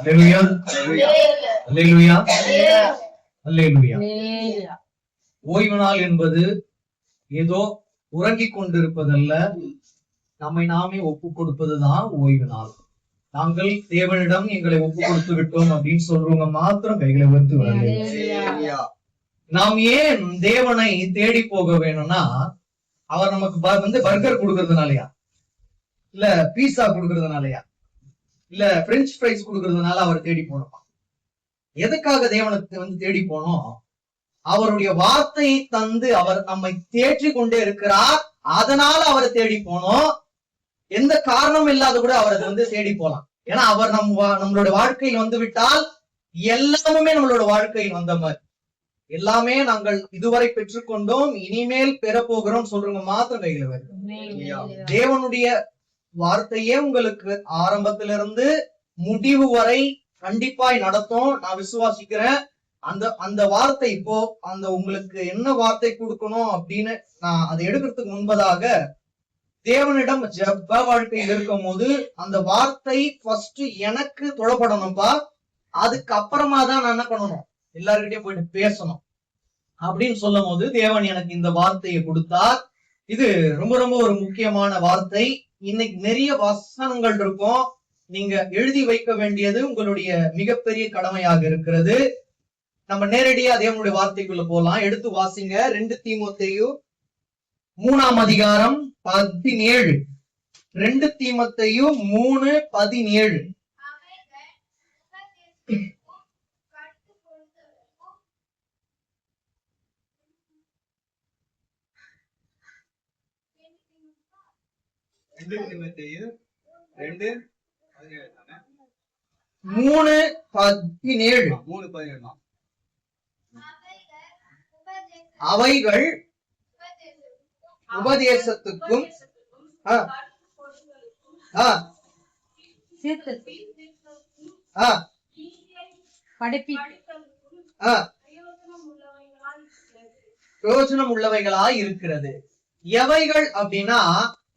அல்லேலூயா அல்லேலூயா அல்லேலூயா. ஓய்வு நாள் என்பது ஏதோ உறங்கிக் கொண்டிருப்பதல்ல, நம்மை நாமே ஒப்பு கொடுப்பதுதான் ஓய்வு நாள். நாங்கள் தேவனிடம் எங்களை ஒப்பு கொடுத்து விட்டோம் அப்படின்னு சொல்றவங்க மாத்திரம் கைகளை உயர்த்தி வரலையா? நாம் ஏன் தேவனை தேடி போக வேணும்னா, அவர் நமக்கு பர்கர் கொடுக்கறதுனாலயா, இல்ல பீஸா கொடுக்கறதுனாலயா, இல்ல பிரெஞ்சு ஃப்ரைஸ் கொடுக்கறதுனால அவர் தேடி போனோம்? எதுக்காக தேவனை தேடி போனோம்? அவருடைய வார்த்தையை தந்து அவர் நம்மை தேற்றி கொண்டே இருக்கிறார், அதனால அவரை தேடி போனோம். எந்த காரணம் இல்லாத கூட அவரை தேடி போலாம். ஏன்னா அவர் நம்மளோட வாழ்க்கையில் வந்து விட்டால் எல்லாமே நம்மளோட வாழ்க்கையில் வந்த மாதிரி. எல்லாமே நாங்கள் இதுவரை பெற்றுக்கொண்டோம், இனிமேல் பெற போகிறோம் சொல்றவங்க மாத்திரம் கையில வரும். தேவனுடைய வார்த்தையே உங்களுக்கு ஆரம்பத்திலிருந்து முடிவு வரை கண்டிப்பாய் நடத்தும், நான் விசுவாசிக்கிறேன். அந்த வார்த்தை இப்போ அந்த உங்களுக்கு என்ன வார்த்தை கொடுக்கணும் அப்படின்னு நான் அதை எடுக்கிறதுக்கு முன்பதாக தேவனிடம் ஜெப வாழ்க்கையில் இருக்கும் போது அந்த வார்த்தை ஃபர்ஸ்ட் எனக்கு தொழப்படணும்பா, அதுக்கப்புறமா தான் நான் என்ன பண்ணணும், எல்லாருக்கிட்டையும் போயிட்டு பேசணும் அப்படின்னு சொல்லும் போது தேவன் எனக்கு இந்த வார்த்தையை கொடுத்தார். இது ரொம்ப ரொம்ப ஒரு முக்கியமான வார்த்தை. இன்னைக்கு நிறைய வசனங்கள் இருக்கும், நீங்க எழுதி வைக்க வேண்டியது உங்களுடைய மிகப்பெரிய கடமையாக இருக்கிறது. நம்ம நேரடியா தேவனுடைய வார்த்தைக்குள்ள போலாம். எடுத்து வாசிங்க 2 தீமோத்தேயு 3ஆம் அதிகாரம் 17. 2 தீமோத்தேயு 3:17. அவைகள் உபதேசத்துக்கும் பிரயோஜனம் உள்ளவைகளாய் இருக்கிறது. எவைகள் அப்படின்னா,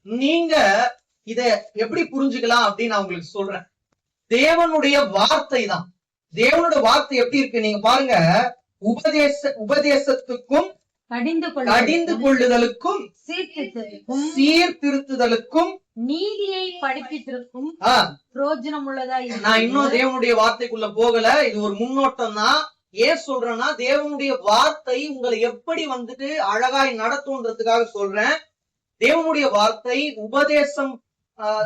நீங்க இத எப்படி புரிஞ்சுக்கலாம் அப்படின்னு நான் உங்களுக்கு சொல்றேன். தேவனுடைய வார்த்தை தான். தேவனுடைய வார்த்தை எப்படி இருக்கு நீங்க பாருங்க. உபதேசத்துக்கும் கடிந்து கொள்ளுதலுக்கும் சீர்திருத்துதலுக்கும் நீதியை படிப்பித்திருக்கும் பிரயோஜனம் உள்ளதா. நான் இன்னும் தேவனுடைய வார்த்தைக்குள்ள போகல, இது ஒரு முன்னோட்டம் தான். ஏன் சொல்றேன்னா, தேவனுடைய வார்த்தை உங்களை எப்படி அழகாய் நடத்தும்ன்றதுக்காக சொல்றேன். தேவனுடைய வார்த்தை உபதேசம்,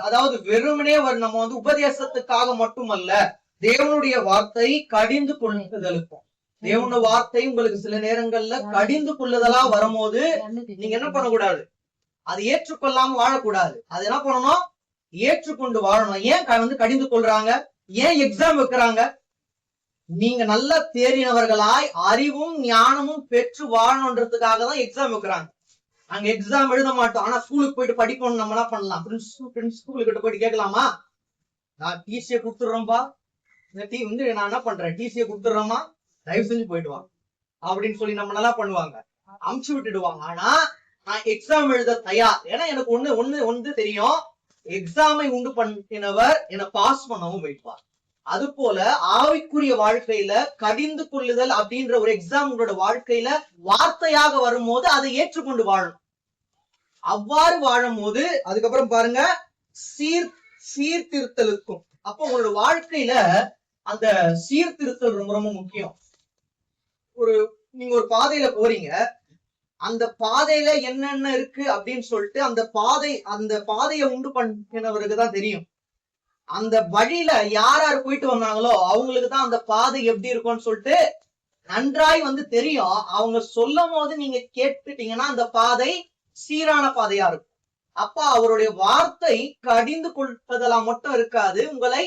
அதாவது வெறுமனே நம்ம உபதேசத்துக்காக மட்டுமல்ல, தேவனுடைய வார்த்தை கடிந்து கொள்ளுதலுக்கும். தேவனுடைய வார்த்தை உங்களுக்கு சில நேரங்கள்ல கடிந்து கொள்ளுதலா வரும்போது நீங்க என்ன பண்ணக்கூடாது, அது ஏற்றுக்கொள்ளாம வாழக்கூடாது. அது என்ன பண்ணணும், ஏற்றுக்கொண்டு வாழணும். ஏன் கடிந்து கொள்றாங்க, ஏன் எக்ஸாம் வைக்கிறாங்க? நீங்க நல்லா தேறினவர்களாய் அறிவும் ஞானமும் பெற்று வாழணுன்றதுக்காக தான் எக்ஸாம் வைக்கிறாங்க. அங்க எக்ஸாம் எழுத மாட்டோம், ஆனா ஸ்கூலுக்கு போயிட்டு படிக்கணும். நம்ம என்ன பண்ணலாம், ஸ்கூலுக்கு போயிட்டு கேட்கலாமா, நான் டிசியை கொடுத்துடுறோம்பா, நான் என்ன பண்றேன், டிசியை கொடுத்துடுறோமா, தயவு செஞ்சு போயிட்டு வா அப்படின்னு சொல்லி நம்ம நல்லா பண்ணுவாங்க, அமுச்சு விட்டுடுவாங்க. ஆனா நான் எக்ஸாம் எழுத தயார், ஏன்னா எனக்கு ஒண்ணு தெரியும், எக்ஸாமை உண்டு பண்ணினவர் என்னை பாஸ் பண்ணவும் வைப்பார். அது போல ஆவிக்குரிய வாழ்க்கையில கடிந்து கொள்ளுதல் அப்படின்ற ஒரு எக்ஸாம் உங்களோட வாழ்க்கையில வார்த்தையாக வரும்போது அதை ஏற்றுக்கொண்டு வாழணும். அவ்வாறு வாழும் போது அதுக்கப்புறம் பாருங்க, சீர்திருத்தலுக்கும். அப்போ உங்களோட வாழ்க்கையில அந்த சீர்திருத்தல் ரொம்ப ரொம்ப முக்கியம். நீங்க ஒரு பாதையில போறீங்க, அந்த பாதையில என்னென்ன இருக்கு அப்படின்னு சொல்லிட்டு அந்த பாதையை உண்டு பண்ணினவருக்கு தான் தெரியும். அந்த வழியில யார் போயிட்டு வந்தாங்களோ அவங்களுக்கு தான் அந்த பாதை எப்படி இருக்கும்னு சொல்லிட்டு நன்றாய் தெரியும். அவங்க சொல்லும் போது நீங்க கேட்டுட்டீங்கன்னா அந்த பாதை சீரான பாதையா இருக்கும். அப்ப அவருடைய வார்த்தை கடிந்து கொள்வதெல்லாம் மட்டும் இருக்காது, உங்களை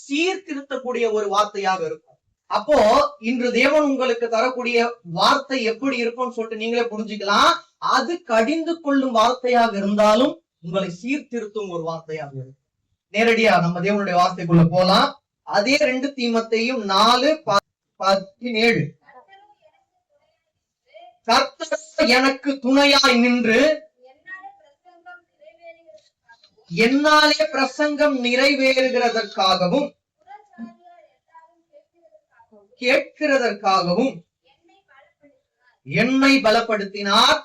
சீர்திருத்தக்கூடிய ஒரு வார்த்தையாக இருக்கும். அப்போ இன்று தேவன் உங்களுக்கு தரக்கூடிய வார்த்தை எப்படி இருக்கும்னு சொல்லிட்டு நீங்களே புரிஞ்சுக்கலாம். அது கடிந்து கொள்ளும் வார்த்தையாக இருந்தாலும் உங்களை சீர்திருத்தும் ஒரு வார்த்தையாக இருக்கும். நேரடியா நம்ம தேவனுடைய வார்த்தைக்குள்ள போலாம். அதே 2 தீமோத்தேயு 4:17. கர்த்தர் எனக்கு துணையாய் நின்று என்னாலே பிரசங்கம் நிறைவேறுகிறதற்காகவும் கேட்கிறதற்காகவும் என்னை பலப்படுத்தினார்.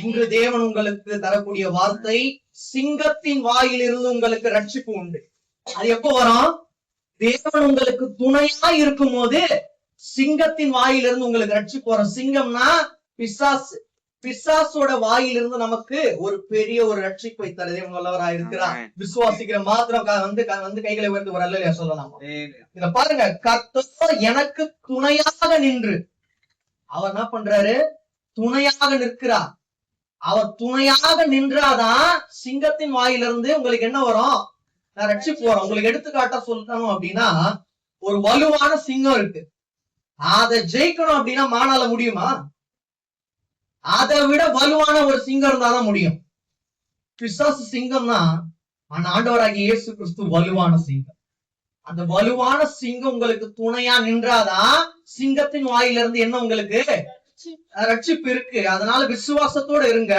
இங்கு தேவன் உங்களுக்கு தரக்கூடிய வார்த்தை, சிங்கத்தின் வாயிலிருந்து உங்களுக்கு ரட்சிப்பு உண்டு. அது எப்போ வரும்? தேவன் உங்களுக்கு துணையா இருக்கும் போது சிங்கத்தின் வாயிலிருந்து உங்களுக்கு ரட்சிப்பு வரும். சிங்கம்னா பிசாசு. பிசாசோட வாயிலிருந்து நமக்கு ஒரு பெரிய ஒரு ரட்சிப்பை தர தேவன் வல்லவராய் இருக்கிறார். விசுவாசிக்கிற மாத்திரம் வந்து கைகளை உயர்த்து ஒரு அல்லேலூயா சொல்லலாம். இத பாருங்க, கர்த்தர் எனக்கு துணையாக நின்று, அவர் என்ன பண்றாரு? துணையாக நிற்கிறார். அவர் துணையாக நின்றாதான் சிங்கத்தின் வாயிலிருந்து உங்களுக்கு என்ன வரும்? நான் ரட்சிப்பு வரும். உங்களுக்கு எடுத்துக்காட்டா சொல்லணும் அப்படின்னா, ஒரு வலுவான சிங்கம் இருக்கு. அதை ஜெயிக்கணும் அப்படின்னா மானால முடியுமா? அதை விட வலுவான ஒரு சிங்கம் இருந்தாதான் முடியும். பிசாசு சிங்கம் தான், ஆனா ஆண்டவராகிய இயேசு கிறிஸ்து வலுவான சிங்கம். அந்த வலுவான சிங்கம் உங்களுக்கு துணையா நின்றாதான் சிங்கத்தின் வாயிலிருந்து என்ன உங்களுக்கு ரட்சிப்பு இருக்கு. அதனால விசுவாசத்தோட இருங்க.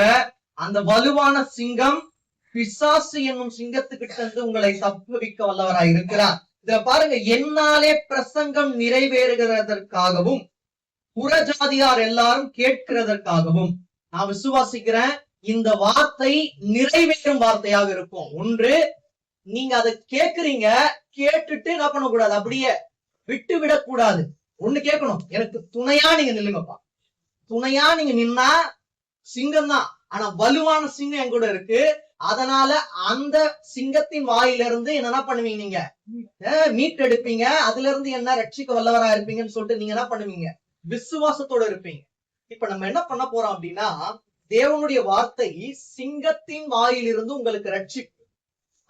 அந்த வலுவான சிங்கம் பிசாசு என்னும் சிங்கத்துக்கிட்ட இருந்து உங்களை தப்புவிக்க வல்லவராய் இருக்கிறார். இத பாருங்க, என்னாலே பிரசங்கம் நிறைவேறுகிறதற்காகவும் புறஜாதியார் எல்லாரும் கேட்கிறதற்காகவும் நான் விசுவாசிக்கிறேன். இந்த வார்த்தை நிறைவேறும் வார்த்தையாக இருக்கும். ஒன்று, நீங்க அதை கேக்குறீங்க, கேட்டுட்டு என்ன பண்ணக்கூடாது? அப்படியே விட்டு விடக்கூடாது. ஒண்ணு கேட்கணும், எனக்கு துணையா நீங்க நில்லுங்கப்பா. துணையா நீங்க நின்னா சிங்கம் தான், ஆனா வலுவான சிங்கம் என் கூட இருக்கு. அதனால அந்த சிங்கத்தின் வாயிலிருந்து என்ன பண்ணுவீங்க? நீங்க மீட்டெடுப்பீங்க. அதுல இருந்து என்ன ரட்சிக்க வல்லவரா இருப்பீங்கன்னு சொல்லிட்டு நீங்க என்ன பண்ணுவீங்க? விசுவாசத்தோட இருப்பீங்க. இப்ப நம்ம என்ன பண்ண போறோம் அப்படின்னா, தேவனுடைய வார்த்தை சிங்கத்தின் வாயிலிருந்து உங்களுக்கு ரட்சிப்பு.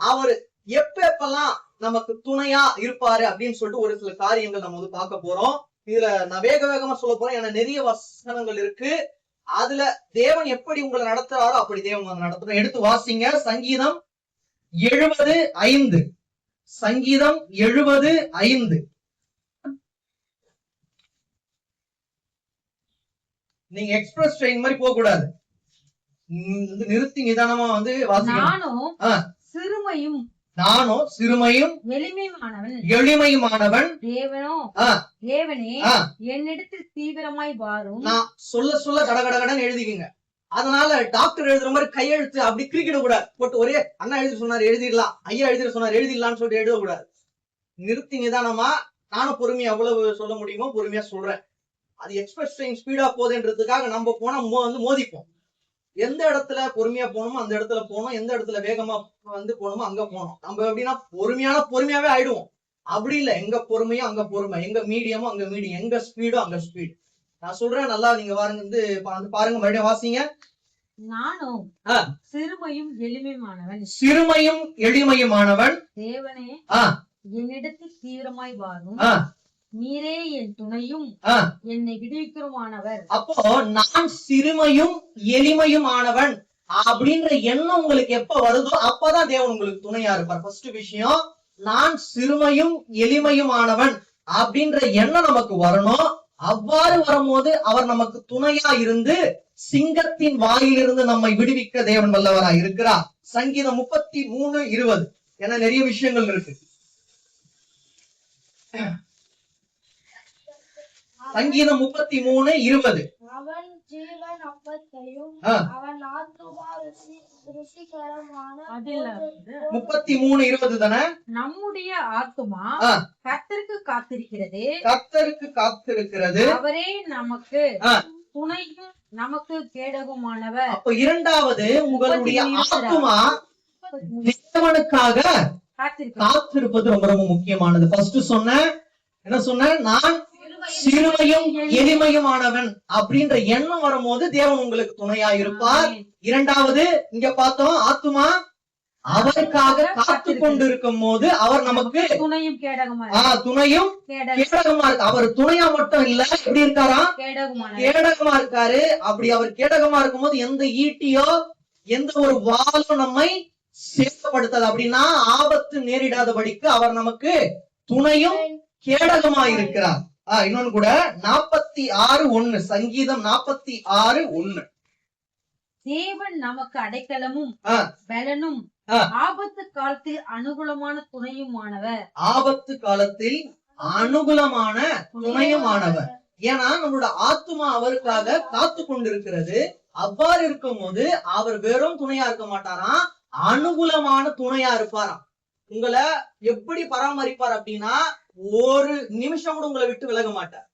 அவரு எப்பெல்லாம் நமக்கு துணையா இருப்பாரு அப்படின்னு சொல்லிட்டு ஒரு சில காரியங்கள் நம்ம வந்து பார்க்க போறோம். இதுல நான் வேகமா சொல்ல போறேன். ஏன்னா நிறைய வசனங்கள் இருக்கு. அதுல தேவன் எப்படி உங்களை நடத்துறாரோ அப்படி தேவன் வந்து நடத்துறோம். எடுத்து வாசிங்க. சங்கீதம் 70:5. சங்கீதம் 70:5. நீங்க எக்ஸ்பிரஸ் ட்ரெயின் மாதிரி போக கூடாது. நிறுத்தி நிதானமா வந்து வாசிக்கணும். நானும் சிறுமையும் எளிமையுமானவன் தேவனே என்னிடத்தில் தீவிரமாய் வாரும். நான் சொல்ல கடகடன்னு எழுதிக்கீங்க. அதனால டாக்டர் எழுதுற மாதிரி கையெழுத்து அப்படி கிரிக்கிட கூடாது. போட்டு ஒரே அண்ணா எழுதி சொன்னாரு எழுதிடலாம், ஐயா எழுதி சொன்னாரு எழுதிடலாம்னு சொல்லிட்டு எழுதக்கூடாது. நிறுத்தி நிதானமா, நானும் பொறுமையா எவ்வளவு சொல்ல முடியுமோ பொறுமையா சொல்றேன். அது எக்ஸ்பிரஸ் ட்ரெயின் ஸ்பீடா போகுதுன்றதுக்காக நம்ம போனா வந்து மோதிப்போம். எந்த இடத்துல பொறுமையா போகணுமோ அந்த இடத்துல போகணும், எந்த இடத்துல வேகமா வந்து போகணுமோ அங்க போகணும். நம்ம எப்படின்னா பொறுமையாவே ஆயிடுவோம். அப்படி இல்லை, எங்க பொறுமையோ அங்க பொறுமை, எங்க மீடியமோ அங்க மீடியம், எங்க ஸ்பீடோ அங்க ஸ்பீடு. நான் சொல்றேன், நல்லா நீங்க வந்து பாருங்க, மறுபடியும் வாசிங்க. நானும் சிறுமையும் எளிமையுமானவன் தேவனே என்னிடத்தில் தீவிரமாய் வாரும். நீரே என் துணையும் என்னை விடுவிக்கிறமானவர். அப்போ நான் சிறுமையும் எளிமையுமானவன் அப்படின்ற எண்ணம் உங்களுக்கு எப்ப வருதோ அப்பதான் தேவன் உங்களுக்கு துணையா இருப்பார். ஃபர்ஸ்ட் விஷயம், நான் சிறுமையும் எளிமையுமானவன் அப்படின்ற எண்ணம் நமக்கு வரணும். அவ்வாறு வரும்போது அவர் நமக்கு துணையா இருந்து சிங்கத்தின் வாயிலிருந்து நம்மை விடுவிக்க தேவன் வல்லவராய் இருக்கிறார். சங்கீதம் 33:20. ஏன்னா நிறைய விஷயங்கள் இருக்கு. சங்கீதம் 33:20. அவன் ஜீவன் அப்பத்தையும் அவன் ஆத்துமா ருசிகரமான 33:20 தானே? நம்முடைய ஆத்துமா கர்த்தருக்கு காத்திருக்கிறது. அவரே நமக்கு துணையும் நமக்கு கேடகமானவர். அப்போ இரண்டாவது, உங்களுடைய ஆத்துமா தேவனுக்காக காத்திருப்பது ரொம்ப ரொம்ப முக்கியமானது. ஃபர்ஸ்ட் என்ன சொன்ன? நான் சிறுமையும் எளிமையுமானவன் அப்படின்ற எண்ணம் வரும்போது தேவன் உங்களுக்கு துணையா இருப்பார். இரண்டாவது, இங்க பார்த்தோம், ஆத்துமா அவருக்காக காத்து கொண்டிருக்கும் போது அவர் நமக்கு துணையும் கேடகமா இருக்கு. அவர் துணையா மட்டும் இல்ல, எப்படி இருக்காரா? கேடகமா இருக்காரு. அப்படி அவர் கேடகமா இருக்கும் போது எந்த ஈட்டியோ எந்த ஒரு வாளும் நம்மை சேதப்படுத்தாது. அப்படின்னா ஆபத்து நேரிடாதபடிக்கு அவர் நமக்கு துணையும் கேடகமா இருக்கிறார். இன்னொன்னு கூட 46:1. சங்கீதம் 46:1. தேவன் நமக்கு அடைக்கலமும் ஆ. பலனும் ஆ. ஆபத்து காலத்தில் அனுகூலமான துணையுமானவர். ஆபத்து காலத்தில் அனுகூலமான துணையுமானவர். ஏன்னா நம்மளோட ஆத்துமா அவருக்காக காத்து கொண்டிருக்கிறது. அவ்வாறு இருக்கும் போது அவர் வெறும் துணையா இருக்க மாட்டாராம், அனுகூலமான துணையா இருப்பாராம். உங்களை எப்படி பராமரிப்பார் அப்படின்னா ஒரு நிமிஷம் கூட உங்களை விட்டு விலக மாட்டார்.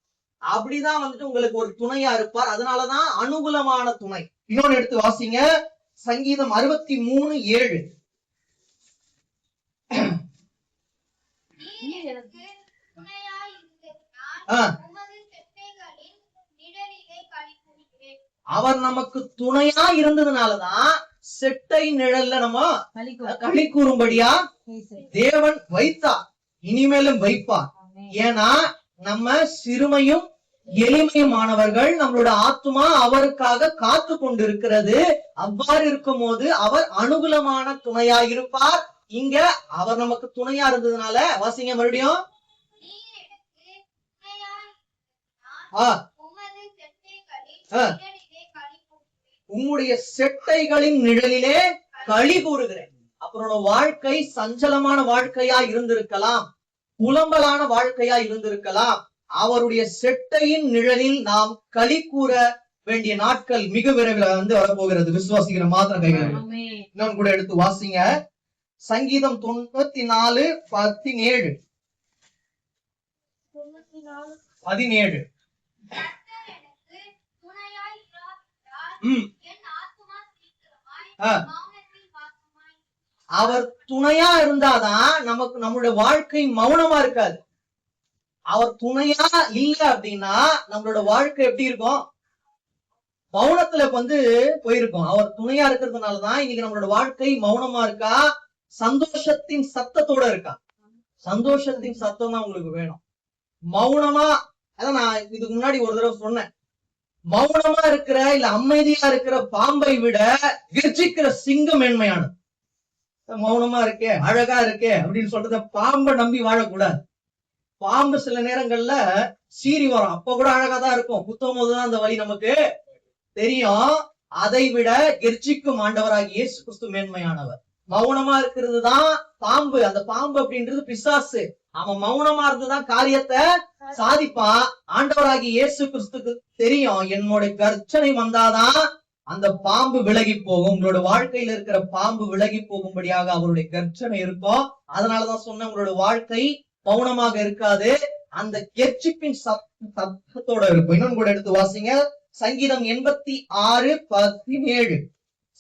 அப்படிதான் வந்துட்டு உங்களுக்கு ஒரு துணையா இருப்பார். அதனாலதான் அனுகூலமான துணை. இன்னொன்னு எடுத்து வாசிங்க, சங்கீதம் 63:7. நீர் எனக்கு துணையாய் இருந்ததினால் ஆ. உமது செட்டைகளின் நிழலிலே களிகூறுகிறேன். அவர் நமக்கு துணையா இருந்ததுனாலதான் செட்டை நிழல்ல நம்ம களி கூறும்படியா தேவன் வைத்தார், இனிமேலும் வைப்பார். ஏன்னா நம்ம சிறுமையும் எளிமையுமானவர்கள், நம்மளோட ஆத்துமா அவருக்காக காத்து கொண்டிருக்கிறது. அவ்வாறு இருக்கும் போது அவர் அனுகூலமான துணையா இருப்பார். இங்க அவர் நமக்கு துணையா இருந்ததுனால வாசிங்க மறுபடியும். நீர் எனக்கு துணையாய் ஆ, இருந்ததினால் உமது செட்டைகளின் ஆ. நிழலிலே களிகூறுகிறேன். உம்முடைய செட்டைகளின் நிழலிலே களி கூறுகிறேன். அவரோட வாழ்க்கை சஞ்சலமான வாழ்க்கையா இருந்திருக்கலாம், புலம்பலான வாழ்க்கையா இருந்திருக்கலாம். அவருடைய செட்டையின் நிழலில் நாம் களி கூற வேண்டிய நாட்கள் மிக விரைவில் வரப்போகிறது. விசுவாசிக்கிற மாத்திரம் கைகள் ஆமென். இன்னும் கூட எடுத்து வாசிங்க, சங்கீதம் 94:17. 94 கர்த்தர் எனக்கு துணையாய் இராவிட்டால் என் ஆத்துமா சீக்கிரமாய் ஆ. மௌனத்தில் வாசமாய். அவர் துணையா இருந்தாதான் நமக்கு நம்மளுடைய வாழ்க்கை மௌனமா இருக்காது. அவர் துணையா இல்ல அப்படின்னா நம்மளோட வாழ்க்கை எப்படி இருக்கும்? மௌனத்துல போயிருக்கும். அவர் துணையா இருக்கிறதுனாலதான் இன்னைக்கு நம்மளோட வாழ்க்கை மௌனமா இருக்கா, சந்தோஷத்தின் சத்தத்தோட இருக்கா. சந்தோஷத்தின் சத்தம் தான் உங்களுக்கு வேணும். மௌனமா, அதான் நான் இதுக்கு முன்னாடி ஒரு தடவை சொன்னேன், மௌனமா இருக்கிற இல்ல அமைதியா இருக்கிற பாம்பை விட கர்ஜிக்கிற சிங்கம் மேன்மையானது. மௌனமா இருக்கே, அழகா இருக்கே அப்படின்னு சொல்றத பாம்பை நம்பி வாழக்கூடாது. பாம்பு சில நேரங்கள்ல சீறி வரும், அப்ப கூட அழகா தான் இருக்கும், குத்தும் போதுதான் அந்த வழி நமக்கு தெரியும். அதை விட கெர்ச்சிக்கும் ஆண்டவராகிய இயேசு கிறிஸ்து மேன்மையானவர். மௌனமா இருக்கிறது தான் பாம்பு. அந்த பாம்பு அப்படின்றது பிசாசு. அவன் மௌனமா இருந்துதான் காரியத்தை சாதிப்பான். ஆண்டவராகிய இயேசு கிறிஸ்துக்கு தெரியும், என்னோட கர்ச்சனை வந்தாதான் அந்த பாம்பு விலகி போகும். உங்களோட வாழ்க்கையில இருக்கிற பாம்பு விலகி போகும்படியாக அவருடைய கர்ச்சனை இருக்கும். அதனாலதான் சொன்ன, உங்களோட வாழ்க்கை மௌனமாக இருக்காது, அந்த கெர்ச்சிப்பின் சத்தத்தோட இருக்கும். இன்னொன்னு கூட எடுத்து வாசிங்க, சங்கீதம் 86:17.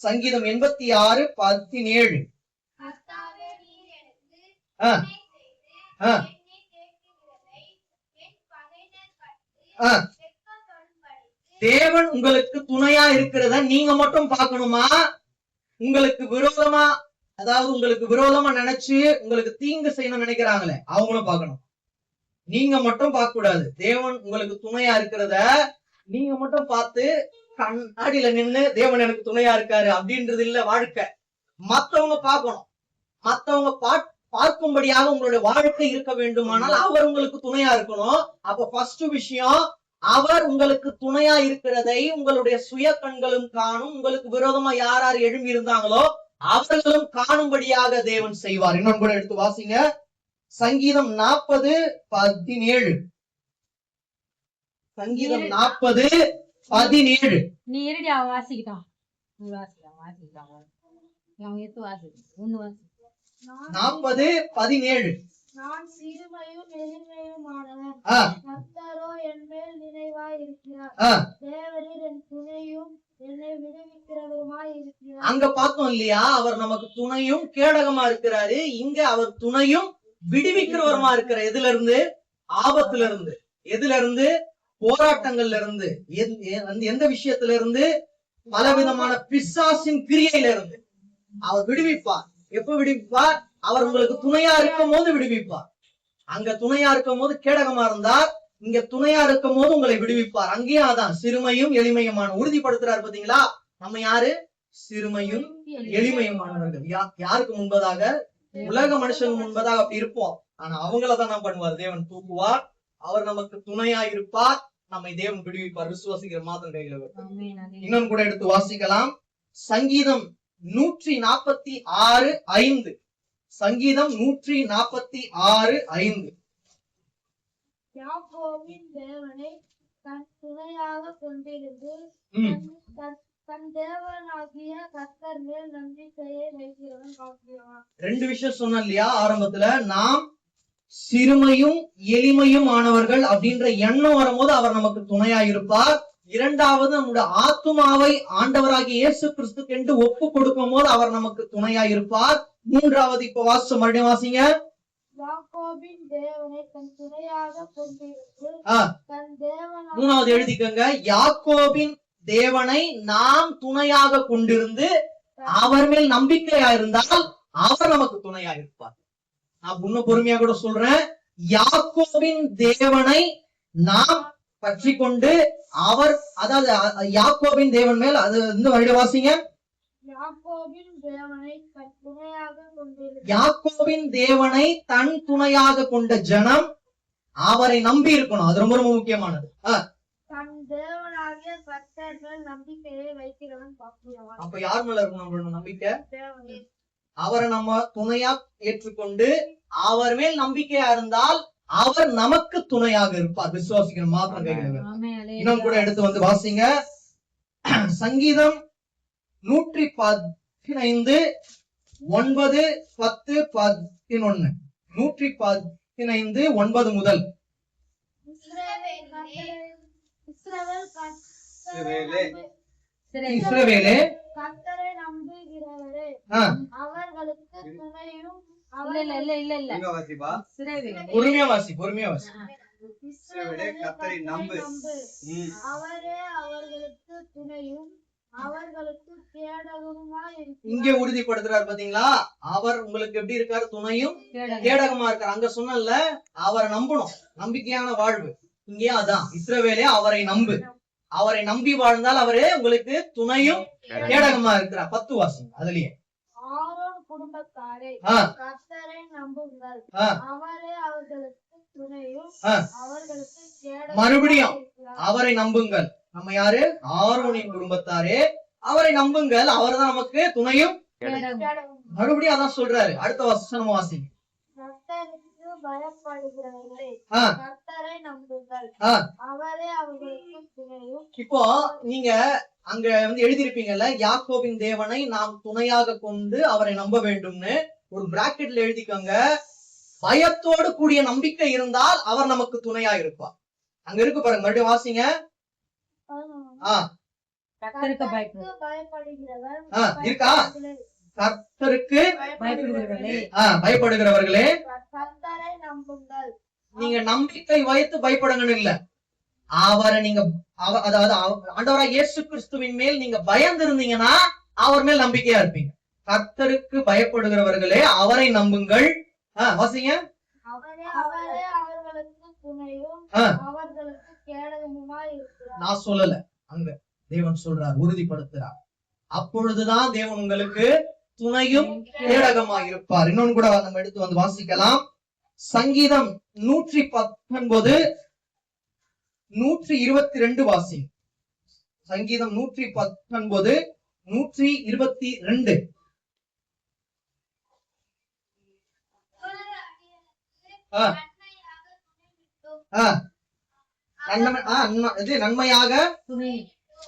சங்கீதம் 86:17. கர்த்தாவே, நீர் எனக்கு ஆ. துணை செய்து ஆ. என்னை தேற்றுகிறதை என் பகைஞர் கண்டு ஆ. வெட்கப்படும்படிக்கு தேவன் உங்களுக்கு துணையா இருக்கிறத நீங்க மட்டும் பார்க்கணுமா? உங்களுக்கு விரோதமா, அதாவது உங்களுக்கு விரோதமா நினைச்சு உங்களுக்கு தீங்கு செய்யணும்னு நினைக்கிறாங்களே, அவங்களும் பார்க்கணும். நீங்க மட்டும் பார்க்க கூடாது. தேவன் உங்களுக்கு துணையா இருக்கிறத நீங்க மட்டும் பார்த்து கண்ணாடியில நின்னு தேவன் எனக்கு துணையா இருக்காரு அப்படின்றது இல்ல வாழ்க்கை. மத்தவங்க பார்க்கணும். மத்தவங்க பார்க்கும்படியாக உங்களுடைய வாழ்க்கை இருக்க வேண்டுமானால் அவர் உங்களுக்கு துணையா இருக்கணும். அப்ப ஃபர்ஸ்ட் விஷயம், அவர் உங்களுக்கு துணையா இருக்கிறதை உங்களுடைய சுய கண்களும் காணும். உங்களுக்கு விரோதமா யார் யார் எழும்பி இருந்தாங்களோ அவர்களும் காணும்படியாக தேவன் செய்வார். இன்னொன்று கூட எடுத்து வாசிங்க, சங்கீதம் 40:17. சங்கீதம் 40:17. நீ இருடி, அவன் வாசிக்கிட்டான். நீ வாசிக்கிட்டான். அவன் எடுத்து வாசிக்கிட்டான். ஒண்ணு வாசி. 40:17. நான் சிறுமையும் எளிமையுமானவன், ஆ, கர்த்தரோ என் மேல் நினைவாய் இருக்கிறார். ஆ. தேவரீர் என் துணையும் என்னை விடுவிக்கிறவருமாய் இருக்கிறார். அங்க பார்த்தோம் இல்லையா, அவர் நமக்கு துணையும் கேடகமா இருக்கிறாரு. இங்க அவர் துணையும் விடுவிக்கிறவருமா இருக்கிறார். எதுல இருந்து? ஆபத்துல இருந்து. எதுல இருந்து? போராட்டங்கள்ல இருந்து. எந்த விஷயத்துல இருந்து? பலவிதமான பிசாசின் கிரியையில இருந்து அவர் விடுவிப்பார். எப்ப விடுவிப்பார்? அவர் உங்களுக்கு துணையா இருக்கும் போது விடுவிப்பார். அங்க துணையா இருக்கும் போது கேடகமா இருந்தார், இங்க துணையா இருக்கும் போது உங்களை விடுவிப்பார். அங்கேயும் அதான் சிறுமையும் எளிமையுமான உறுதிப்படுத்துறாரு. பாத்தீங்களா, நம்ம யாரு? சிறுமையும் எளிமையுமானவர்கள். யாருக்கு முன்பதாக? உலக மனுஷன் முன்பதாக அப்படி இருப்போம். ஆனா அவங்களதான் என்ன பண்ணுவார்? தேவன் தூக்குவார். அவர் நமக்கு துணையா இருப்பார். நம்மை தேவன் விடுவிப்பார். விசுவாசிக்கிற மாத்திரம் கையில. இன்னும் கூட எடுத்து வாசிக்கலாம், சங்கீதம் 146:5. சங்கீதம் 146:5. யாக்கோபின் தேவனை தன் துணையாக கொண்டிருந்து தன் தேவனாகிய கர்த்தர் மேல் நம்பிக்கையை வைக்கிறவன் பாக்கியவான். 2 விஷயம் சொன்னோம் இல்லையா ஆரம்பத்துல? நாம் சிறுமையும் எளிமையும் ஆனவர்கள் அப்படின்ற எண்ணம் வரும்போது அவர் நமக்கு துணையா இருப்பார். இரண்டாவது, நம்முடைய ஆத்துமாவை ஆண்டவராகிய இயேசு கிறிஸ்துக்கென்று ஒப்பு கொடுக்கும் போது அவர் நமக்கு துணையா இருப்பார். மூன்றாவது, இப்ப மறுபடியும் வாசிங்க. யாக்கோபின் தேவனை தன் துணையாக கொண்டிருந்து தன் தேவனாகிய மூணாவது எழுதிக்கங்க. யாக்கோபின் தேவனை நாம் துணையாக கொண்டிருந்து அவர் மேல் நம்பிக்கையா இருந்தால் அவர் நமக்கு துணையா இருப்பார். நான் இன்னும் பொறுமையா கூட சொல்றேன். யாக்கோபின் தேவனை நாம் பற்றி கொண்டு அவர், அதாவது யாக்கோபின் தேவன் மேல், அது இந்த வருட வாசிங்க. யாக்கோபின் தேவனை தன் துணையாக கொண்டிருந்து யாக்கோபின் தேவனை தன் துணையாக கொண்ட ஜனம் அவரை நம்பி இருக்கணும். அது ரொம்ப ரொம்ப முக்கியமானது. தன் தேவனாகிய கர்த்தர் மேல் நம்பிக்கையை வைக்கிறவன் பாக்கியவான். அப்ப யார் மேல இருக்கணும் நம்மளோட நம்பிக்கை? தேவனே. அவரை நம்ம துணையா ஏற்றுக்கொண்டு அவர் மேல் நம்பிக்கையா இருந்தால் அவர் நமக்கு துணையாக இருப்பார். விசுவாசிக்கணும் மாத்திரம் கைகள். இன்னும் கூட எடுத்து வந்து வாசிங்க. சங்கீதம் 115:9, 10, 11. 115:9 முதல். இஸ்ரவேலே கர்த்தரை நம்புகிறவரே அவர்களுக்கு துணையும் பொறுமையா வாசி, பொறுமையா வாசி. கர்த்தரை நம்பு அவரே அவர்களுக்கு துணையும் அவர்களுக்கு கேடகமுமாய் இருக்கிறார். இங்க உறுதிப்படுத்துறாரு பாத்தீங்களா? அவர் உங்களுக்கு எப்படி இருக்காரு? துணையும் கேடகமா இருக்காரு. அங்க சொன்னல அவரை நம்பணும், நம்பிக்கையான வாழ்வு. இங்கேயும் அதான், இஸ்ரவேலே அவரை நம்பு, அவரை நம்பி வாழ்ந்தால் அவரே உங்களுக்கு துணையும் கேடகமா இருக்கிறார். 10 வாசிங்க அதுலயே. ஆரோன் குடும்பத்தாரே கர்த்தரை நம்புங்கள் அவரே அவர்களுக்கு துணையும் அவர்களுக்கு கேடகமுமாய் மறுபடியும் இருக்கிறார். அவரை நம்புங்கள். நம்ம யாரு? ஆரோனின் குடும்பத்தாரே அவரை நம்புங்கள், அவர் தான் நமக்கு துணையும். மறுபடியும் அதான் சொல்றாரு. அடுத்த வசனம் வாசிங்க. கர்த்தருக்கு பயப்படுகிறவர்களே கர்த்தரை நம்புங்கள் அவரே அவர்களுக்கு துணையும். இப்போ நீங்க அங்க வந்து எழுதியிருப்பீங்கல்ல, யாக்கோபின் தேவனை நாம் துணையாக கொண்டு அவரை நம்ப வேண்டும்னு ஒரு பிராக்கெட்ல எழுதிக்கோங்க. பயத்தோடு கூடிய நம்பிக்கை இருந்தால் அவர் நமக்கு துணையா இருப்பார். அங்க இருக்கு பாருங்க, மறுபடியும் வாசிங்க. கர்த்தருக்கு பயப்படுகிறவர் இருக்கா? கர்த்தருக்கு பயப்படுகிறவர்களே கர்த்தரை நம்புங்கள். நீங்க நம்பிக்கை வைத்து பயப்படுங்கன்னு இல்ல, அவரை நீங்க அதாவது ஆண்டவராகிய இயேசு கிறிஸ்துவின் மேல் நீங்க பயந்து இருந்தீங்கன்னா அவர் மேல் நம்பிக்கையா இருப்பீங்க. கர்த்தருக்கு பயப்படுகிறவர்களே அவரை நம்புங்கள். வாசிங்க. அவரே அவர்களுக்கு துணையும் அவர்களுக்கு கேடகமுமாய் இருக்கிறார். நான் சொல்லல, அங்க தேவன் சொல்றார், உறுதிப்படுத்துறார். அப்பொழுதுதான் தேவன் உங்களுக்கு துணையும் கேடகமாக இருப்பார். இன்னொன்னு கூட நம்ம எடுத்து வந்து வாசிக்கலாம். சங்கீதம் 119, 122 வாசி. சங்கீதம் 119, 122. நன்மையாக.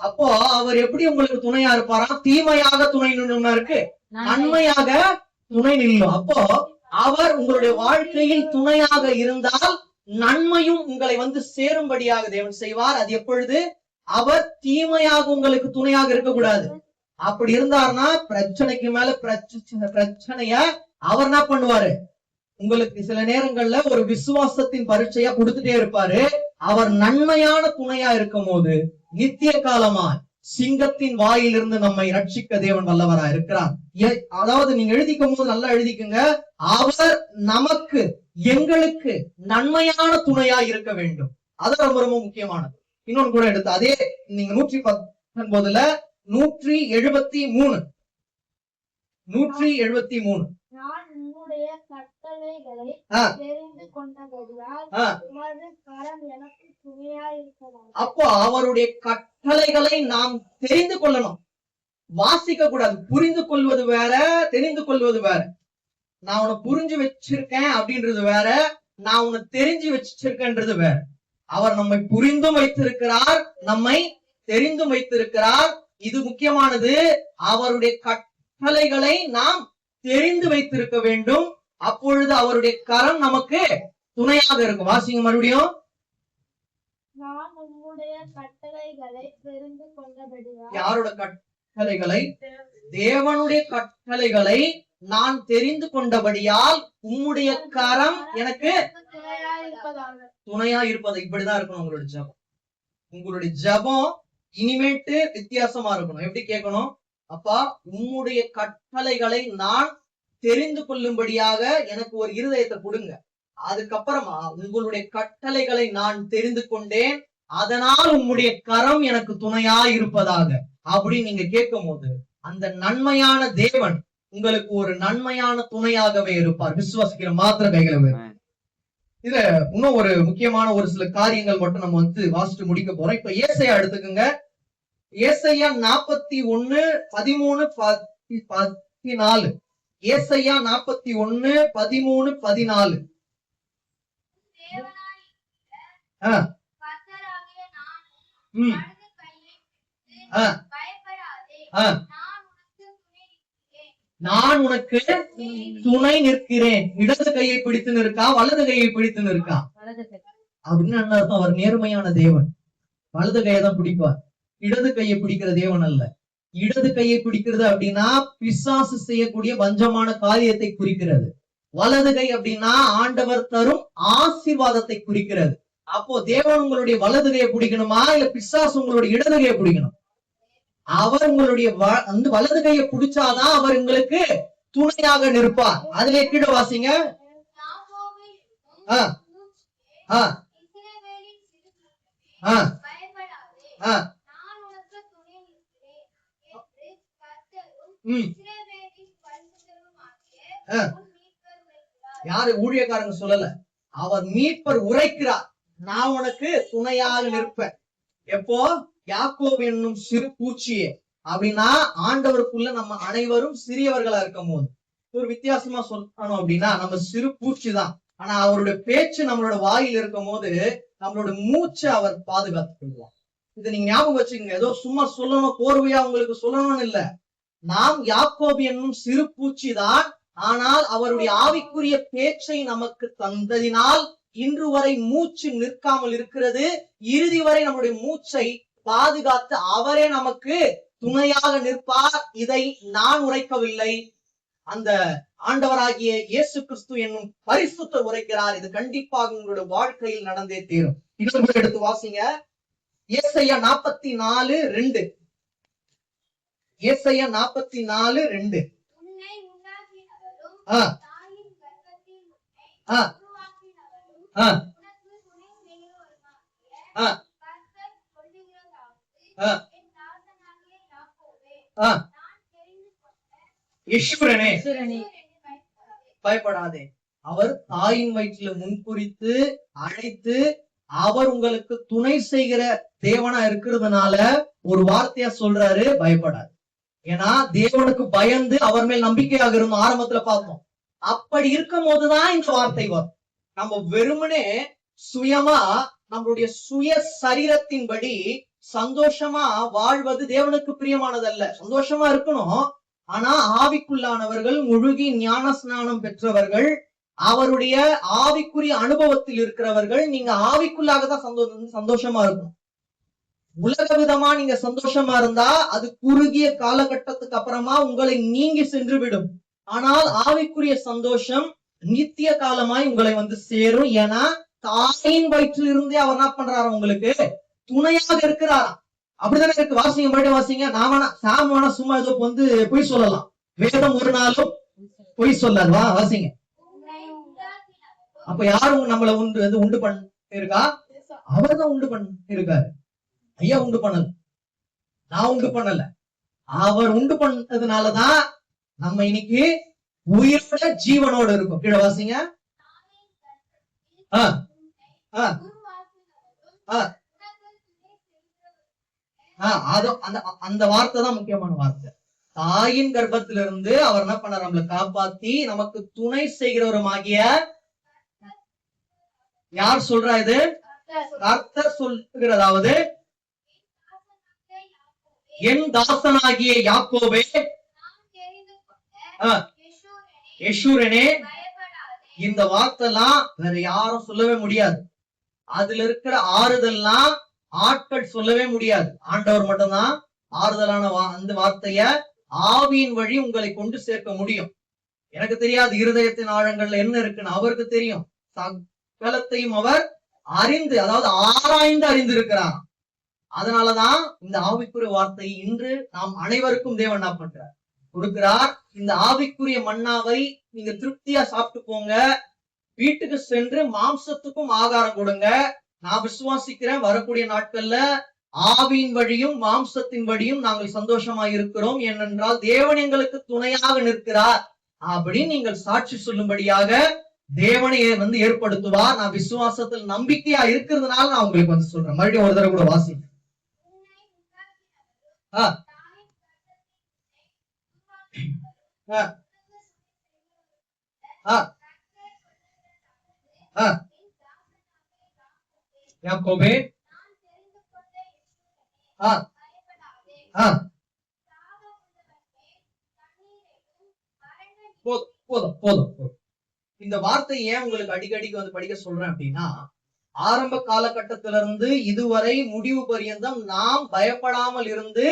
அப்போ அவர் எப்படி உங்களுக்கு துணையா இருப்பாரா? தீமையாக துணை நின்று இருக்கு, நன்மையாக துணை நில்லும். அப்போ அவர் உங்களுடைய வாழ்க்கையில் துணையாக இருந்தால் நன்மையும் உங்களை வந்து சேரும்படியாக தேவன் செய்வார். அது எப்பொழுது? அவர் தீமையாக உங்களுக்கு துணையாக இருக்கக்கூடாது. அப்படி இருந்தார்னா பிரச்சனைக்கு மேல பிரச்சனைய அவர் என்ன பண்ணுவாரு? உங்களுக்கு சில நேரங்கள்ல ஒரு விசுவாசத்தின் பரீட்சையா கொடுத்துட்டே இருப்பாரு. அவர் நன்மையான துணையா இருக்கும் போது நித்திய காலமா சிங்கத்தின் வாயிலிருந்து நம்மை ரட்சிக்க தேவன் வல்லவரா இருக்கிறார். அதாவது நீங்க எழுதிக்கும் போது நல்லா எழுதிக்குங்க. அவர் நமக்கு, எங்களுக்கு நன்மையான துணையா இருக்க வேண்டும். அது ரொம்ப ரொம்ப முக்கியமானது. இன்னொன்னு கூட எடுத்து அதே நீங்க 119ல 173 நான் உன்னுடைய கட்டளைகளை தெரிந்து கொண்டபடியால் உமது கரம் எனக்கு துணையாய் இருக்கலாம். அப்போ அவருடைய கட்டளைகளை நாம் தெரிந்து கொள்ளணும். வாசிக்க கூடாது. புரிந்து கொள்வது வேற, தெரிந்து கொள்வது வேற. நான் உன்னை புரிஞ்சு வச்சிருக்கேன் அப்படின்றது வேற, நான் உன்னை தெரிஞ்சு வச்சிருக்கேன்றது வேற. அவர் நம்மை புரிந்தும் வைத்திருக்கிறார், நம்மை தெரிந்தும் வைத்திருக்கிறார். இது முக்கியமானது. அவருடைய கட்டளைகளை நாம் தெரிந்து வைத்திருக்க வேண்டும். அப்பொழுது அவருடைய கரம் நமக்கு துணையாக இருக்கும். வாசிங்க மறுபடியும். நான் உம்முடைய கட்டளைகளை தெரிந்து கொண்டபடியால். யாரோட கட்டளைகளை? தேவனுடைய கட்டளைகளை நான் தெரிந்து கொண்டபடியால் உம்முடைய கரம் எனக்கு துணையா இருப்பது. இப்படிதான் இருக்கணும் உங்களுடைய ஜெபம். உங்களுடைய ஜெபம் இனிமேட்டு வித்தியாசமா இருக்கணும். எப்படி கேட்கணும்? அப்பா, உம்முடைய கட்டளைகளை நான் தெரிந்து கொள்ளும்படியாக எனக்கு ஒரு இருதயத்தை கொடுங்க. அதுக்கப்புறமா உங்களுடைய கட்டளைகளை நான் தெரிந்து கொண்டேன், அதனால் உம்முடைய கரம் எனக்கு துணையா இருப்பதாக அப்படின்னு நீங்க கேட்கும் போது அந்த நன்மையான தேவன் உங்களுக்கு ஒரு நன்மையான துணையாகவே இருப்பார். விசுவாசிக்கிற மாத்திர கைகளை வேறு. இதுல இன்னும் ஒரு முக்கியமான ஒரு சில காரியங்கள் மட்டும் நம்ம வாசிட்டு முடிக்க போறோம். இப்ப ஏசாயா எடுத்துக்கோங்க. ஏசாயா 41:13-14. ஏசாயா 41:13-14. நான் உனக்கு துணை நிற்கிறேன். இடது கையை பிடித்து நிற்கா, வலது கையை பிடித்து நிற்கா அப்படின்னு அர்த்தம். அவர் நேர்மையான தேவன். வலது கையை தான் பிடிப்பார், இடது கையை பிடிக்கிற தேவன் அல்ல. இடது கையை பிடிக்கிறது அப்படின்னா பிசாசு செய்யக்கூடிய வஞ்சமான காரியத்தை குறிக்கிறது. வலது கை அப்படின்னா ஆண்டவர் தரும் ஆசீர்வாதத்தை குறிக்கிறது. அப்போ தேவன் உங்களுடைய வலது கையை பிடிக்கணுமா, இல்ல பிசாசு உங்களுடைய இடது கையை பிடிக்கணும்? அவர் உங்களுடைய வலது கையை பிடிச்சாதான் அவர் உங்களுக்கு துணையாக நிற்பார். அதுல கீழே வாசிங்க. யாரு? ஊழியக்காரங்க சொல்லல, அவர் மீட்பர் உரைக்கிறார். நான் உனக்கு துணையாக நிற்பேன். எப்போ? யாக்கோபு என்னும் சிறு பூச்சியே அப்படின்னா ஆண்டவருக்குள்ள நம்ம அனைவரும் சிறியவர்களா இருக்கும் போது. ஒரு வித்தியாசமா சொல்லணும் அப்படின்னா நம்ம சிறு பூச்சி தான், ஆனா அவருடைய பேச்சு நம்மளோட வாயில் இருக்கும் போது நம்மளோட மூச்சை அவர் பாதுகாத்து கொள்வார். இதை நீங்க ஞாபகம் வச்சுக்கோங்க. ஏதோ சும்மா சொல்லணும், கோர்வையா உங்களுக்கு சொல்லணும்னு இல்ல. நாம் யாக்கோபு என்னும் சிறு பூச்சி தான், ஆனால் அவருடைய ஆவிக்குரிய பேச்சை நமக்கு தந்ததினால் இன்று வரை மூச்சு நிற்காமல் இருக்கிறது. இறுதி வரை நம்முடைய மூச்சை பாதுகாத்து அவரே நமக்கு துணையாக நிற்பார். இதை நான் உரைக்கவில்லை, அந்த ஆண்டவராகிய இயேசு கிறிஸ்து என்னும் பரிசுத்தர் உரைக்கிறார். இது கண்டிப்பாக உங்களுடைய வாழ்க்கையில் நடந்தே தீரும். இன்னொரு எடுத்து வாசிங்க. ஏசாயா 44:2. ஏசாயா 44:2. பயப்படாதே, அவர் தாயின் வயிற்றுல முன்குறித்து அழைத்து அவர் உங்களுக்கு துணை செய்கிற தேவனா இருக்கிறதுனால ஒரு வார்த்தையா சொல்றாரு, பயப்படாது. ஏன்னா தேவனுக்கு பயந்து அவர் மேல் நம்பிக்கையாக இருந்தோம், ஆரம்பத்துல பார்த்தோம். அப்படி இருக்கும் போதுதான் இந்த வார்த்தை வரும். நம்ம வெறுமனே சுயமா நம்மளுடைய சுய சரீரத்தின்படி சந்தோஷமா வாழ்வது தேவனுக்கு பிரியமானதல்ல. சந்தோஷமா இருக்கணும், ஆனா ஆவிக்குள்ளானவர்கள், முழுகி ஞான ஸ்நானம் பெற்றவர்கள், அவருடைய ஆவிக்குரிய அனுபவத்தில் இருக்கிறவர்கள், நீங்க ஆவிக்குள்ளாகதான் சந்தோஷமா இருக்கும். உலக விதமா நீங்க சந்தோஷமா இருந்தா அது குறுகிய காலகட்டத்துக்கு அப்புறமா உங்களை நீங்கி சென்று விடும். ஆனால் ஆவிக்குரிய சந்தோஷம் நித்திய காலமாய் உங்களை சேரும். ஏன்னா தாயின் வயிற்றில் இருந்தே அவர் என்ன பண்றாரு, உங்களுக்கு துணையாக இருக்கிறாராம். அப்படித்தானே இருக்கு. வாசிங்க, மறுபடியும் வாசிங்க. சாம வேணா சும்மா ஏதோ பொய் சொல்லலாம், வேதம் ஒரு நாளும் பொய் சொல்லாது. வாசிங்க. அப்ப யாரும் நம்மளை உண்டு பண்ண இருக்கா? அவர்தான் உண்டு பண்ண இருக்காரு. ஐயா உண்டு பண்ணல, நான் உண்டு பண்ணல, அவர் உண்டு பண்ணதுனாலதான் நம்ம இன்னைக்கு உயிரோட ஜீவனோட இருக்கும். கீழே வாசிங்க. அந்த வார்த்தை தான் முக்கியமான வார்த்தை. தாயின் கர்ப்பத்திலிருந்து அவர் என்ன பண்ணார்? நம்மளை காப்பாத்தி நமக்கு துணை செய்கிறவருமாகிய யார் சொல்றா? இது கர்த்தர் சொல்லுகிறதாவது, என் தாசனாகிய யாக்கோபே, யெஷூரனே. இந்த வார்த்தைலாம் வேற யாரும் சொல்லவே முடியாது. அதுல இருக்கிற ஆறுதல்லாம் ஆட்கள் சொல்லவே முடியாது. ஆண்டவர் மட்டும்தான் ஆறுதலான அந்த வார்த்தைய ஆவியின் வழி உங்களை கொண்டு சேர்க்க முடியும். எனக்கு தெரியாது இருதயத்தின் ஆழங்கள்ல என்ன இருக்குன்னு, அவருக்கு தெரியும். சகலத்தையும் அவர் அறிந்து, அதாவது ஆராய்ந்து அறிந்திருக்கிறார். அதனாலதான் இந்த ஆவிக்குரிய வார்த்தை இன்று நாம் அனைவருக்கும் தேவன் என்ன பண்றார்? கொடுக்கிறார். இந்த ஆவிக்குரிய மன்னாவை நீங்க திருப்தியா சாப்பிட்டு போங்க. வீட்டுக்கு சென்று மாம்சத்துக்கும் ஆகாரம் கொடுங்க. நான் விசுவாசிக்கிறேன், வரக்கூடிய நாட்கள்ல ஆவியின் வழியும் மாம்சத்தின் வழியும் நாங்கள் சந்தோஷமா இருக்கிறோம். ஏனென்றால் தேவன் எங்களுக்கு துணையாக நிற்கிறார் அப்படின்னு நீங்கள் சாட்சி சொல்லும்படியாக தேவனை ஏற்படுத்துவார். நான் விசுவாசத்தில் நம்பிக்கையா இருக்கிறதுனால நான் உங்களுக்கு சொல்றேன். மறுபடியும் ஒரு தடவை கூட வாசி. யாக்கோபே, போதும் போதும். இந்த வார்த்தை ஏன் உங்களுக்கு அடிக்கடிக்கு படிக்க சொல்றேன் அப்படின்னா, ஆரம்ப காலகட்டத்திலிருந்து இதுவரை முடிவு பரியந்தம் நாம் பயப்படாமல் இருந்து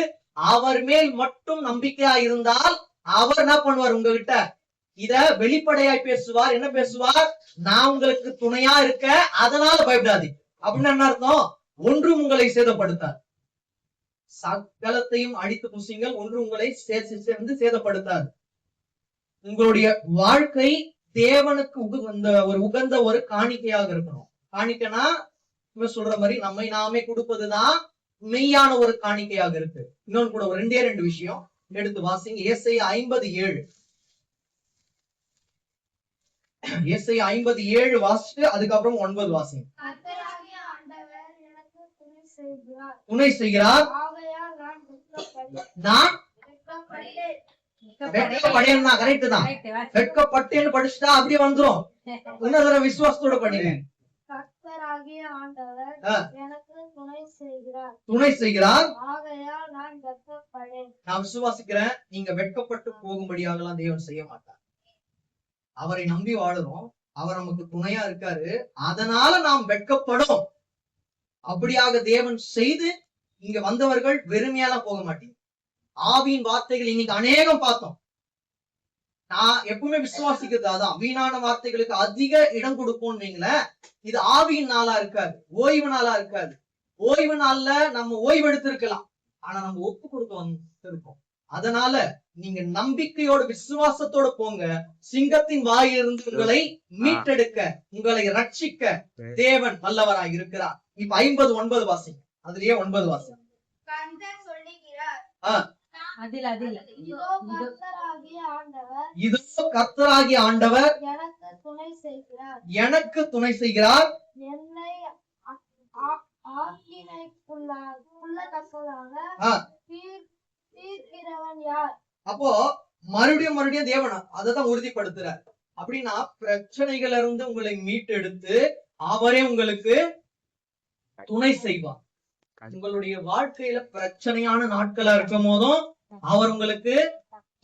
அவர் மேல் மட்டும் நம்பிக்கையா இருந்தால் அவர் என்ன பண்ணுவார்? உங்ககிட்ட இத வெளிப்படையாய் பேசுவார். என்ன பேசுவார்? நான் உங்களுக்கு துணையா இருக்க, அதனால பயப்படாதீங்க அப்படின்னு என்ன அர்த்தம்? ஒன்றும் உங்களை சேதப்படுத்தார். சகலத்தையும் அடித்து புசிங்கள், ஒன்று உங்களை சேதப்படுத்தாது. உங்களுடைய வாழ்க்கை தேவனுக்கு உகந்த ஒரு காணிக்கையாக இருக்கணும். காணிக்கைனா சொல்ற மாதிரி நம்மை நாமே கொடுப்பதுதான் மெய்யான ஒரு காணிக்கையாக இருக்கு. இன்னொன்னு கூட ஒரு ரெண்டு விஷயம் எடுத்து வாசிங்க. ஏசாயா 57, ஏசாயா 57 வாசிட்டு அதுக்கப்புறம் 9 வாசிங்க. துணை செய்கிறார், நான் வெட்கப்படேன். கரெக்ட் தான். வெட்கப்பட்டேன்னு படிச்சுட்டா அப்படியே வந்துரும். இன்னொரு விசுவாசத்தோட படிங்க. துணை செய்கிறார், நான் விசுவாசிக்கிறேன். நீங்க வெட்கப்பட்டு போகும்படியாக தேவன் செய்ய மாட்டார். அவரை நம்பி வாழுறோம், அவர் நமக்கு துணையா இருக்காரு, அதனால நாம் வெட்கப்படும். அப்படியாக தேவன் செய்து இங்க வந்தவர்கள் வெறுமையாலாம் போக மாட்டீங்க. ஆவியின் வார்த்தைகள் இன்னைக்கு அநேகம் பார்த்தோம். நான் எப்பவுமே விசுவாசிக்கிறது அதான், வீணான வார்த்தைகளுக்கு அதிக இடம் கொடுப்போம். நீங்களேன், இது ஆவியின் நாளா இருக்காது, ஓய்வு நாளா இருக்காது. ஓய்வு நாள்ல நம்ம ஓய்வு எடுத்திருக்கலாம், ஆனா நம்ம ஒப்பு கொடுக்க வந்திருக்கோம். அதனால நீங்க நம்பிக்கையோட விசுவாசத்தோட போங்க. சிங்கத்தின் வாயிலிருந்து உங்களை மீட்டெடுக்க, உங்களை ரட்சிக்க தேவன் வல்லவராய் இருக்கிறார். இப்ப 59 வாசிங்க. அதுலயே 9 வாசிங்க. இதோ கர்த்தராகிய ஆண்டவர் எனக்கு துணை செய்கிறார், என்னை அப்போ மறுபடியும் தேவன் அதான் உறுதிப்படுத்துறார். அப்படின்னா பிரச்சனைகள் இருந்து உங்களை மீட்டெடுத்து அவரே உங்களுக்கு துணை செய்வார். உங்களுடைய வாழ்க்கையில பிரச்சனையான நாட்களா இருக்கும் போதும் அவர் உங்களுக்கு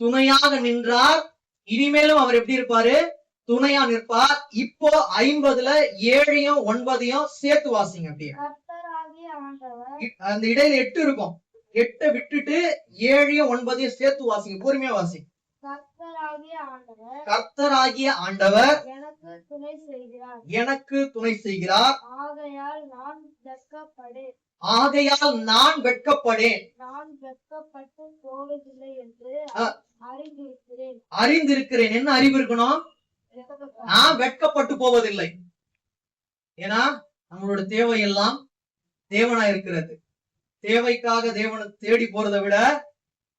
துணையாக நின்றார். இனிமேலும் அவர் எப்படி இருப்பாரு? துணையா நிற்பார். இப்போ 50ல 7யும் 9யும் சேர்த்து வாசிங்க. அப்படியே அந்த இடையில 8 இருக்கும். 8 விட்டுட்டு 7யும் 9யும் சேர்த்து வாசிங்க. பொறுமையா வாசிங்க. கர்த்தராகிய ஆண்டவர் எனக்கு துணை செய்கிறார், ஆகையால் நான் வெட்கப்படேன். நான் வெட்கப்பட்டு போவதில்லை என்று அறிந்திருக்கிறேன். என்ன அறிவு இருக்கணும்? நான் வெட்கப்பட்டு போவதில்லை. ஏன்னா நம்மளோட தேவையெல்லாம் தேவனா இருக்கிறது. தேவைக்காக தேவனை தேடி போறதை விட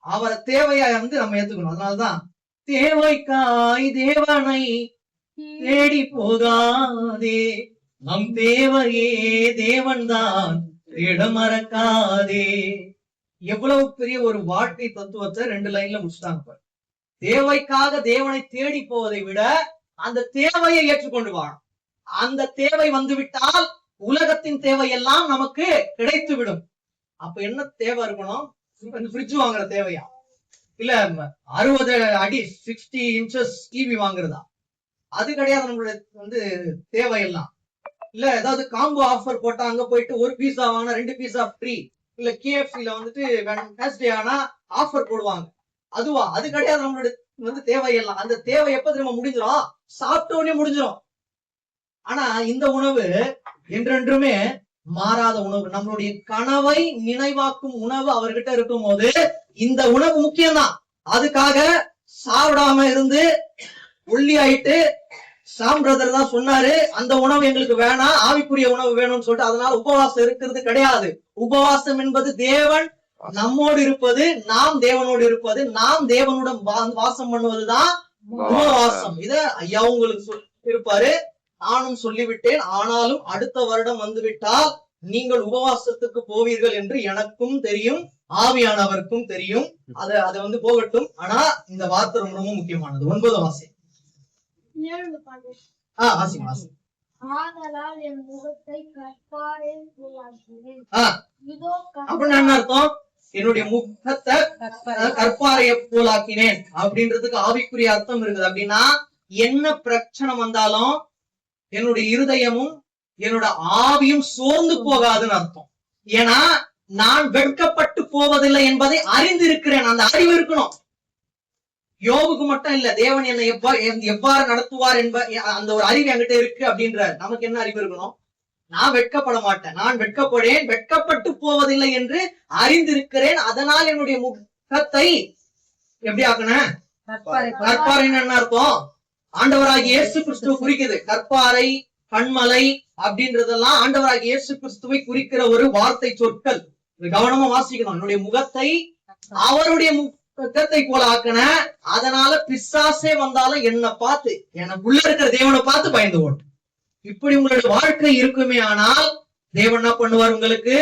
அவரை தேவையா நம்ம ஏத்துக்கணும். அதனாலதான் தேவைக்காய் தேவனை தேடி போகாதே, நம் தேவையே தேவன் தான் தேட மறக்காதே. எவ்வளவு பெரிய ஒரு வாழ்க்கை தத்துவத்தை 2 லைன்ல முடிச்சுட்டாங்க பாரு. தேவைக்காக தேவனை தேடி போவதை விட அந்த தேவையை ஏற்றுக்கொண்டு வாழும். அந்த தேவை வந்துவிட்டால் உலகத்தின் தேவையெல்லாம் நமக்கு கிடைத்து விடும். அப்ப என்ன தேவை இருக்கணும்? ஃப்ரிட்ஜ் வாங்குற தேவையா, இல்ல 60 அடி 60 இன்ச்சஸ் டிவி வாங்குறதா? அது கிடையாது நம்மளுடைய தேவையெல்லாம். இல்ல ஏதாவது காம்போ ஆஃபர் போட்டா அங்க போயிட்டு ஒரு பீஸா வாங்கினா 2 பீஸா ஃப்ரீ, இல்ல KFC-ல Thursday ஆனா ஆஃபர் போடுவாங்க, அதுவா? அது கிடையாது நம்மளுடைய தேவையெல்லாம். அந்த தேவை எப்ப திரும்ப முடிஞ்சிடும்? சாப்பிட்ட உடனே முடிஞ்சிடும். ஆனா இந்த உணவு என்றென்றுமே மாறாத உணவு. நம்மளுடைய கனவை நினைவாக்கும் உணவு அவர்கிட்ட இருக்கும் போது இந்த உணவு முக்கியம்தான். அதுக்காக சாப்பிடாம இருந்து ஒல்லி ஆயிட்டு சாம் பிரதர் தான் சொன்னாரு, அந்த உணவு எங்களுக்கு வேணாம், ஆவிக்குரிய உணவு வேணும்னு சொல்லிட்டு அதனால உபவாசம் இருக்கிறது கிடையாது. உபவாசம் என்பது தேவன் நம்மோடு இருப்பது, நாம் தேவனோடு இருப்பது, நாம் தேவனுடன் வாசம் பண்ணுவதுதான் உபவாசம். இத ஐயா உங்களுக்கு இருப்பாரு, நானும் சொல்லிவிட்டேன். ஆனாலும் அடுத்த வருடம் வந்துவிட்டால் நீங்கள் உபவாசத்துக்கு போவீர்கள் என்று எனக்கும் தெரியும், ஆவியானவருக்கும் தெரியும். அது போகட்டும். ஆனா இந்த வார்த்தை ரொம்ப முக்கியமானது. 9 வாசி. ஆதலால் என் முகத்தை கற்பாரில் போலாக்கினேன். அப்படின்னு என்ன அர்த்தம்? என்னுடைய முகத்தை கற்பாரைய போலாக்கினேன் அப்படின்றதுக்கு ஆவிக்குரிய அர்த்தம் இருக்குது. அப்படின்னா என்ன பிரச்சனை வந்தாலும் என்னுடைய இருதயமும் என்னோட ஆவியும் சோர்ந்து போகாதுன்னு அர்த்தம். ஏன்னா நான் வெட்கப்பட்டு போவதில்லை என்பதை அறிந்திருக்கிறேன். அந்த அறிவு இருக்கணும். யோபுக்கு மட்டும் இல்ல, தேவன் என்னை எவ்வாறு நடத்துவார் என்ப அந்த ஒரு அறிவு என்கிட்ட இருக்கு அப்படின்ற நமக்கு என்ன அறிவு இருக்கணும்? நான் வெட்கப்பட மாட்டேன், நான் வெட்கப்படேன், வெட்கப்பட்டு போவதில்லை என்று அறிந்திருக்கிறேன். அதனால் என்னுடைய முகத்தை எப்படி ஆக்கினேன்? கற்பாறைன்னு என்ன அர்த்தம்? ஆண்டவராகிய இயேசு கிறிஸ்துவ குறிக்குது. கற்பாறை, கண்மலை அப்படின்றதெல்லாம் ஆண்டவராகிய இயேசு கிறிஸ்துவை குறிக்கிற ஒரு வார்த்தை சொற்கள். கவனமா வாசிக்கணும். என்னுடைய முகத்தை அவருடைய முகத்தை போல ஆக்கின. அதனால பிசாசே வந்தாலும் என்ன பார்த்து, எனக்குள்ள இருக்கிற தேவனை பார்த்து பயந்து ஓடும். இப்படி உங்களுடைய வாழ்க்கை இருக்குமே ஆனால் தேவன் என்ன பண்ணுவார்? உங்களுக்கு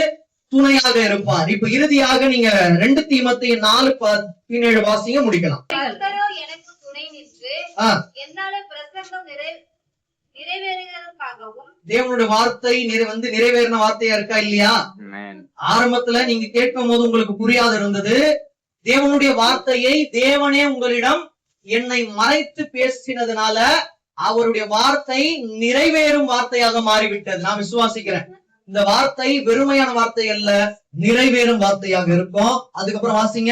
துணையாக இருப்பார். இப்ப இறுதியாக நீங்க 2 தீமோத்தேயு 4:17 வாசிங்க, முடிக்கலாம். எனக்கு துணை நின்று என்னால பிரசங்கம் நிறைவேறுகிறதற்காகவும். தேவனுடைய வார்த்தை நிறைவேறின வார்த்தையா இருக்கா இல்லையா? ஆரம்பத்துல நீங்க கேட்கும் போது உங்களுக்கு புரியாது இருந்தது. தேவனுடைய வார்த்தையை தேவனே உங்களிடம் என்னை மறைத்து பேசினதுனால அவருடைய வார்த்தை நிறைவேறும் வார்த்தையாக மாறிவிட்டது. நான் விசுவாசிக்கிறேன். இந்த வார்த்தை வெறுமையான வார்த்தை அல்ல, நிறைவேறும் வார்த்தையாக இருக்கும். அதுக்கப்புறம் வாசிங்க.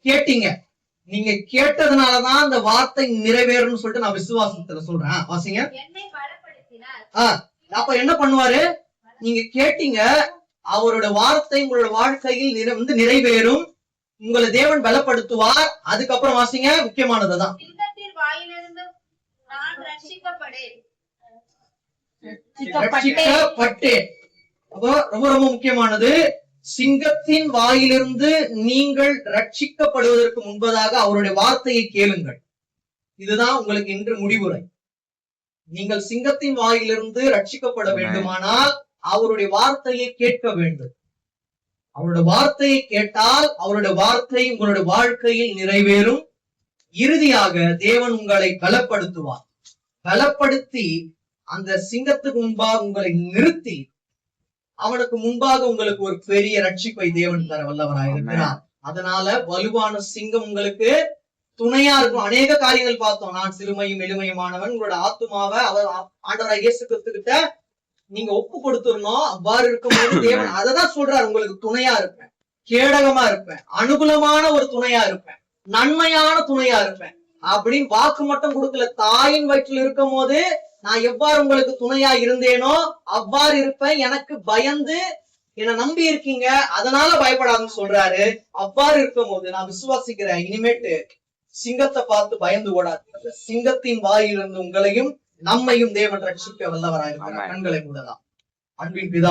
கேட்டீங்க, நீங்க கேட்டதுனாலதான் அந்த வார்த்தை நிறைவேறும்னு சொல்லிட்டு நான் விசுவாசத்துல சொல்றேன். வாசிங்க. அப்ப என்ன பண்ணுவாரு? நீங்க கேட்டீங்க, அவரோட வார்த்தை உங்களோட வாழ்க்கையில் நிறைவேறும், உங்களை தேவன் பலப்படுத்துவார். அதுக்கப்புறம் வாசிங்க, முக்கியமானதுதான். ரட்சிக்கப்பட்டேன். அப்போ ரொம்ப ரொம்ப முக்கியமானது. சிங்கத்தின் வாயிலிருந்து நீங்கள் ரட்சிக்கப்படுவதற்கு முன்பதாக அவருடைய வார்த்தையை கேளுங்கள். இதுதான் உங்களுக்கு இன்று முடிவுரை. நீங்கள் சிங்கத்தின் வாயிலிருந்து ரட்சிக்கப்பட வேண்டுமானால் அவருடைய வார்த்தையை கேட்க வேண்டும். அவருடைய வார்த்தையை கேட்டால் அவருடைய வார்த்தை உங்களுடைய வாழ்க்கையில் நிறைவேறும். இறுதியாக தேவன் உங்களை பலப்படுத்துவார். பலப்படுத்தி அந்த சிங்கத்துக்கு முன்பாக உங்களை நிறுத்தி அவனுக்கு முன்பாக உங்களுக்கு ஒரு பெரிய ரட்சிப்பை தேவன் தர வல்லவராயிருக்கிறார். அதனால வலுவான சிங்கம் உங்களுக்கு துணையா இருக்கும். அநேக காரியங்கள் பார்த்தோம். நான் சிறுமையும் எளிமையுமானவன். உங்களோட ஆத்துமாவை அவர் ஆண்டவராகிய இயேசு கிறிஸ்துகிட்ட நீங்க ஒப்பு கொடுத்துடணும். அவ்வாறு இருக்கும்போது தேவன் அததான் சொல்றாரு, உங்களுக்கு துணையா இருப்பேன், கேடகமா இருப்பேன், அனுகூலமான ஒரு துணையா இருப்பேன், நன்மையான துணையா இருப்பேன் அப்படின்னு வாக்கு மட்டும் கொடுக்கல. தாயின் வயிற்றில் இருக்கும் போது நான் எவ்வாறு உங்களுக்கு துணையா இருந்தேனோ அவ்வாறு இருப்பேன். எனக்கு பயந்து என்னை நம்பி இருக்கீங்க, அதனால பயப்படாதுன்னு சொல்றாரு. அவ்வாறு இருக்கும் போது நான் விசுவாசிக்கிறேன், இனிமேட்டு சிங்கத்தை பார்த்து பயந்து ஓடாது. சிங்கத்தின் வாயிலிருந்து உங்களையும் நம்மையும் தேவன் ரட்சிக்க வல்லவராயிருக்கிறார். கண்களை மூடலாம். அன்பின் பிதா.